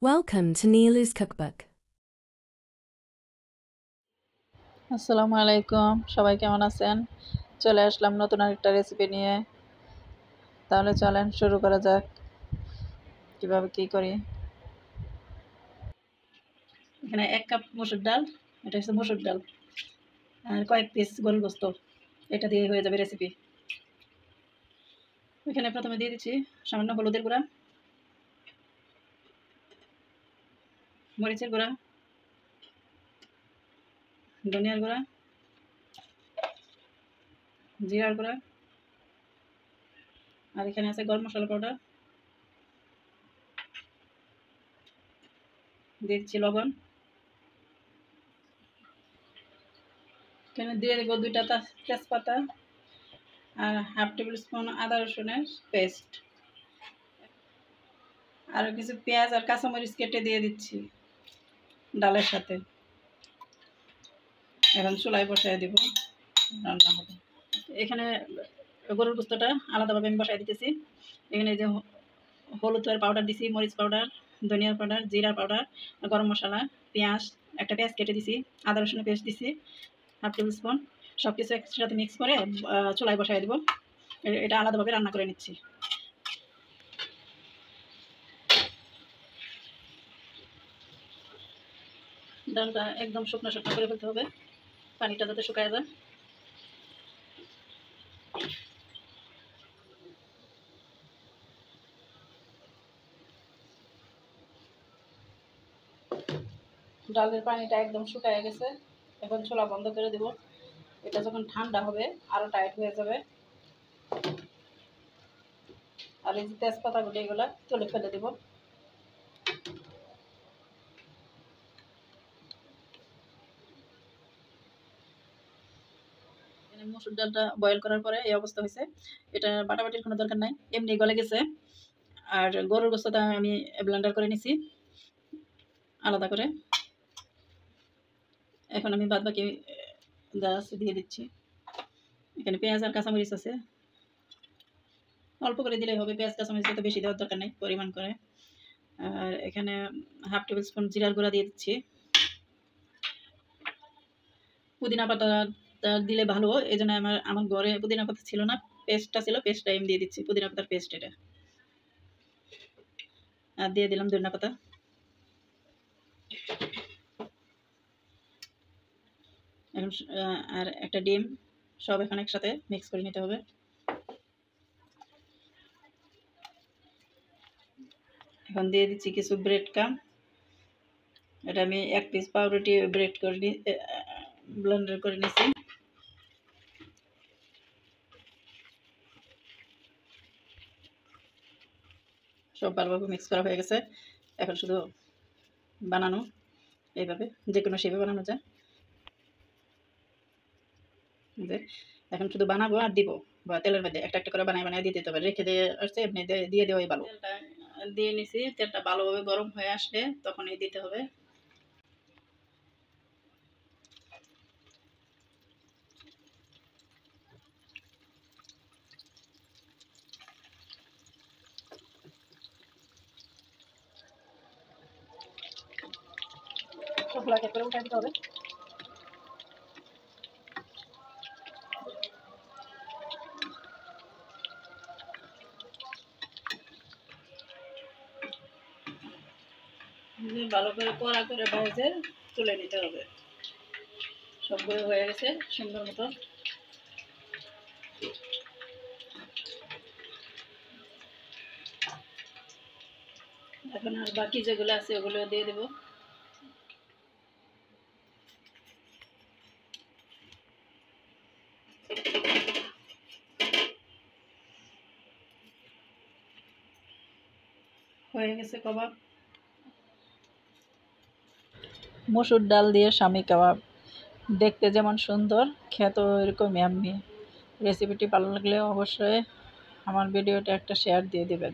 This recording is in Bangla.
Welcome to Neelu's Cookbook. আসসালামু আলাইকুম, সবাই কেমন আছেন? চলে আসলাম নতুন আরেকটা রেসিপি নিয়ে। তাহলে চলেন শুরু করা যাক কিভাবে কি করি। এখানে 1 কাপ মসুর ডাল, এটা হচ্ছে মসুর ডাল, আর কয়েক পিস গরুর গোস্ত, এটা দিয়ে হয়ে যাবে রেসিপি। এখানে প্রথমে দিয়ে দিচ্ছি সামান্য হলুদের গুঁড়া, মরিচের গুঁড়া, ধনিয়ার গুঁড়া, জিরার গুঁড়া, আর এখানে আছে গরম মশলা পাউডার, দিয়ে দিচ্ছি লবণ। এখানে দিয়ে দেবো 2টা তেজপাতা আর হাফ টেবিল স্পুন আদা রসুনের পেস্ট, আর কিছু পেঁয়াজ আর কাঁচামরিচ কেটে দিয়ে দিচ্ছি ডালের সাথে। এখন চুলায় বসায় দিব, রান্না হবে। এখানে গরুর গোস্তটা আলাদাভাবে আমি বসায় দিতেছি। এখানে যে হলুদ পাউডার দিছি, মরিচ পাউডার, ধনিয়ার পাউডার, জিরার পাউডার, গরম মশলা, পেঁয়াজ, একটা পেঁয়াজ কেটে দিছি, আদা রসুনের পেস্ট দিছি হাফ টেবিল স্পুন। সব কিছু একসাথে মিক্স করে চুলায় বসায় দিব। এটা আলাদাভাবে রান্না করে নিচ্ছি। ডালটা একদম শুকনো শুকনো করে ফেলতে হবে, পানিটা যাতে শুকায় যায়। ডালের পানিটা একদম শুকায় গেছে, এখন চুলা বন্ধ করে দেব। এটা যখন ঠান্ডা হবে আরো টাইট হয়ে যাবে। আর এই যে তেজপাতাগুলো এগুলো তুলে ফেলে দেব। মসুর ডালটা বয়েল করার পরে এই অবস্থা হয়েছে। এটা বাটাবাটির কোনো দরকার নাই, এমনি গলে গেছে। আর গরুর গোস্তটা আমি ব্লেন্ডার করে নিছি আলাদা করে। এখন আমি বাদ বাকি যা আছে দিয়ে দিচ্ছি। এখানে পেঁয়াজ আর কাঁচামরিচ আছে, অল্প করে দিলেই হবে, পেঁয়াজ কাঁচামরিচ তো বেশি দেওয়ার দরকার নেই, পরিমাণ করে। আর এখানে হাফ টেবিল স্পুন জিরার গুঁড়া দিয়ে দিচ্ছি। পুদিনা পাতা দিলে ভালো, এই জন্য আমার ঘরে পুদিনা পাতা ছিল না, পেস্টটা ছিল, পেস্টটা আমি দিয়ে দিচ্ছি, পুদিনা পাতার পেস্ট এটা। আর দিয়ে দিলাম ধনিয়া পাতা। এখন আর একটা ডিম, সব এখন একসাথে মিক্স করে নিতে হবে। এখন দিয়ে দিচ্ছি কিছু ব্রেড ক্রাম্ব, এটা আমি 1 পিস পাউরুটি ব্রেড করে ব্লেন্ডার করে নিয়েছি। সব ভালোভাবে মিক্স করা হয়ে গেছে। এখন শুধু বানানো, এইভাবে যে কোনো শেপে বানানো যায়। এখন শুধু বানাবো আর দিব, বা তেলের মধ্যে একটা একটা করে বানায় দিয়ে দিতে হবে, রেখে দিয়ে আসছে এমনি দিয়ে দেওয়াই ভালো। তেলটা দিয়ে নিছি, তেলটা ভালোভাবে গরম হয়ে আসলে তখনই দিতে হবে। সবগুলোকে করে উঠে দিতে হবে। ভালো করে কড়া করে ভেজে তুলে নিতে হবে। সবগুলো হয়ে গেছে সুন্দর মতো। এখন আর বাকি যেগুলো আছে ওগুলো দিয়ে দেব। হয়ে গেছে কাবাব। মসুর ডাল দিয়ে স্বামী কাবাব, দেখতে যেমন সুন্দর, খেতেও এরকমই আমি। রেসিপিটি ভালো লাগলে অবশ্যই আমার ভিডিওটা একটা শেয়ার দিয়ে দেবেন।